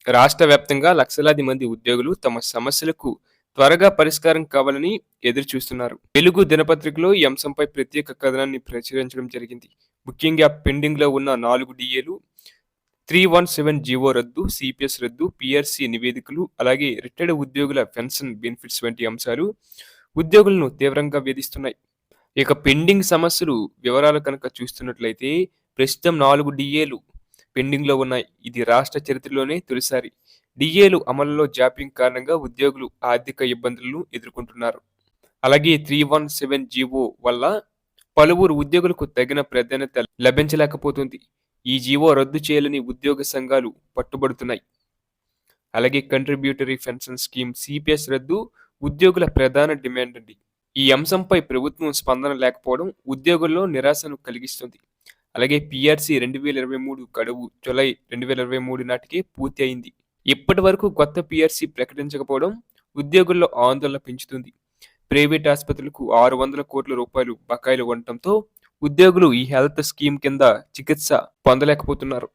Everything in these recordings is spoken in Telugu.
రాష్ట్ర వ్యాప్తంగా లక్షలాది మంది ఉద్యోగులు తమ సమస్యలకు త్వరగా పరిష్కారం కావాలని ఎదురు చూస్తున్నారు. తెలుగు దినపత్రికలో ఈ అంశంపై ప్రత్యేక కథనాన్ని ప్రచురించడం జరిగింది. ముఖ్యంగా పెండింగ్ లో ఉన్న 4 డిఏలు, 317 జీవో రద్దు, సిపిఎస్ రద్దు, పిఆర్సి నివేదికలు, అలాగే రిటైర్డ్ ఉద్యోగుల పెన్షన్ బెనిఫిట్స్ వంటి అంశాలు ఉద్యోగులను తీవ్రంగా వేధిస్తున్నాయి. ఇక పెండింగ్ సమస్యలు వివరాలు కనుక చూస్తున్నట్లయితే ప్రస్తుతం 4 డిఏలు పెండింగ్ లో ఉన్నాయి. ఇది రాష్ట్ర చరిత్రలోనే తొలిసారి. డిఏలు అమలులో జాప్యం కారణంగా ఉద్యోగులు ఆర్థిక ఇబ్బందులను ఎదుర్కొంటున్నారు. అలాగే 317 జీవో వల్ల పలువురు ఉద్యోగులకు తగిన ప్రాధాన్యత లభించలేకపోతుంది. ఈ జీవో రద్దు చేయాలని ఉద్యోగ సంఘాలు పట్టుబడుతున్నాయి. అలాగే కంట్రిబ్యూటరీ పెన్షన్ స్కీమ్ సిపిఎస్ రద్దు ఉద్యోగుల ప్రధాన డిమాండ్ అండి. ఈ అంశంపై ప్రభుత్వం స్పందన లేకపోవడం ఉద్యోగుల్లో నిరాశను కలిగిస్తుంది. అలాగే పిఆర్సి 2023 గడువు జూలై 2023 నాటికే పూర్తి అయింది. ఇప్పటి వరకు కొత్త పిఆర్సి ప్రకటించకపోవడం ఉద్యోగుల్లో ఆందోళన పెంచుతుంది. ప్రైవేట్ ఆసుపత్రులకు 600 కోట్ల రూపాయలు బకాయిలు ఉండటంతో ఉద్యోగులు ఈ హెల్త్ స్కీమ్ కింద చికిత్స పొందలేకపోతున్నారు.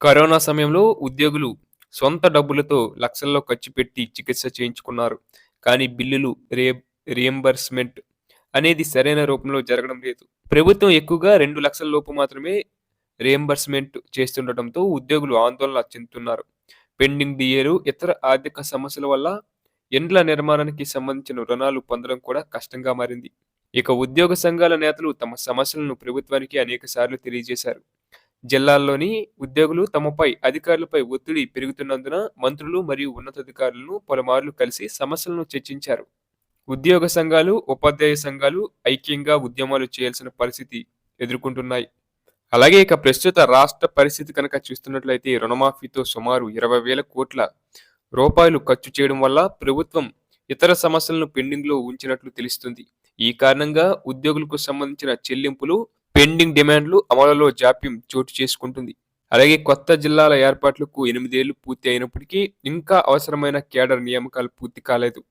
కరోనా సమయంలో ఉద్యోగులు సొంత డబ్బులతో లక్షల్లో ఖర్చు పెట్టి చికిత్స చేయించుకున్నారు. కానీ బిల్లులు రియంబర్స్మెంట్ అనేది సరైన రూపంలో జరగడం లేదు. ప్రభుత్వం ఎక్కువగా 2 లక్షల లోపు మాత్రమే రియంబర్స్మెంట్ చేస్తుండటంతో ఉద్యోగులు ఆందోళన చెందుతున్నారు. పెండింగ్ డిఏలు, ఇతర ఆర్థిక సమస్యల వల్ల ఇండ్ల నిర్మాణానికి సంబంధించిన రుణాలు పొందడం కూడా కష్టంగా మారింది. ఇక ఉద్యోగ సంఘాల నేతలు తమ సమస్యలను ప్రభుత్వానికి అనేక సార్లు తెలియజేశారు. జిల్లాల్లోని ఉద్యోగులు తమపై అధికారులపై ఒత్తిడి పెరుగుతున్నందున మంత్రులు మరియు ఉన్నతాధికారులను పలుమార్లు కలిసి సమస్యలను చర్చించారు. ఉద్యోగ సంఘాలు, ఉపాధ్యాయ సంఘాలు ఐక్యంగా ఉద్యమాలు చేయాల్సిన పరిస్థితి ఎదుర్కొంటున్నాయి. అలాగే ఇక ప్రస్తుత రాష్ట్ర పరిస్థితి కనుక చూస్తున్నట్లయితే రుణమాఫీతో సుమారు 20,000 కోట్ల రూపాయలు ఖర్చు చేయడం వల్ల ప్రభుత్వం ఇతర సమస్యలను పెండింగ్ లో ఉంచినట్లు తెలుస్తుంది. ఈ కారణంగా ఉద్యోగులకు సంబంధించిన చెల్లింపులు, పెండింగ్ డిమాండ్లు అమలులో జాప్యం చోటు చేసుకుంటుంది. అలాగే కొత్త జిల్లాల ఏర్పాట్లకు 8 ఏళ్లు పూర్తి అయినప్పటికీ ఇంకా అవసరమైన కేడర్ నియామకాలు పూర్తి కాలేదు.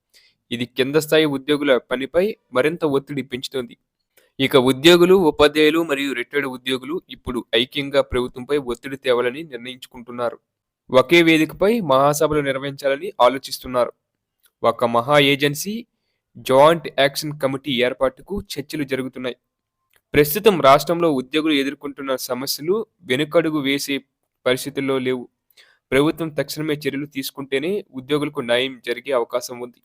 ఇది కింద స్థాయి ఉద్యోగుల పనిపై మరింత ఒత్తిడి పెంచుతోంది. ఇక ఉద్యోగులు, ఉపాధ్యాయులు మరియు రిటైర్డ్ ఉద్యోగులు ఇప్పుడు ఐక్యంగా ప్రభుత్వంపై ఒత్తిడి తేవాలని నిర్ణయించుకుంటున్నారు. ఒకే వేదికపై మహాసభలు నిర్వహించాలని ఆలోచిస్తున్నారు. ఒక మహా ఏజెన్సీ, జాయింట్ యాక్షన్ కమిటీ ఏర్పాటుకు చర్చలు జరుగుతున్నాయి. ప్రస్తుతం రాష్ట్రంలో ఉద్యోగులు ఎదుర్కొంటున్న సమస్యలు వెనుకడుగు వేసే పరిస్థితుల్లో లేవు. ప్రభుత్వం తక్షణమే చర్యలు తీసుకుంటేనే ఉద్యోగులకు న్యాయం జరిగే అవకాశం ఉంది.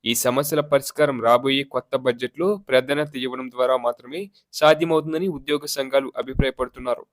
ఈ సమస్యల పరిష్కారం రాబోయే కొత్త బడ్జెట్లో ప్రాధాన్యత ఇవ్వడం ద్వారా మాత్రమే సాధ్యమవుతుందని ఉద్యోగ సంఘాలు అభిప్రాయపడుతున్నారు.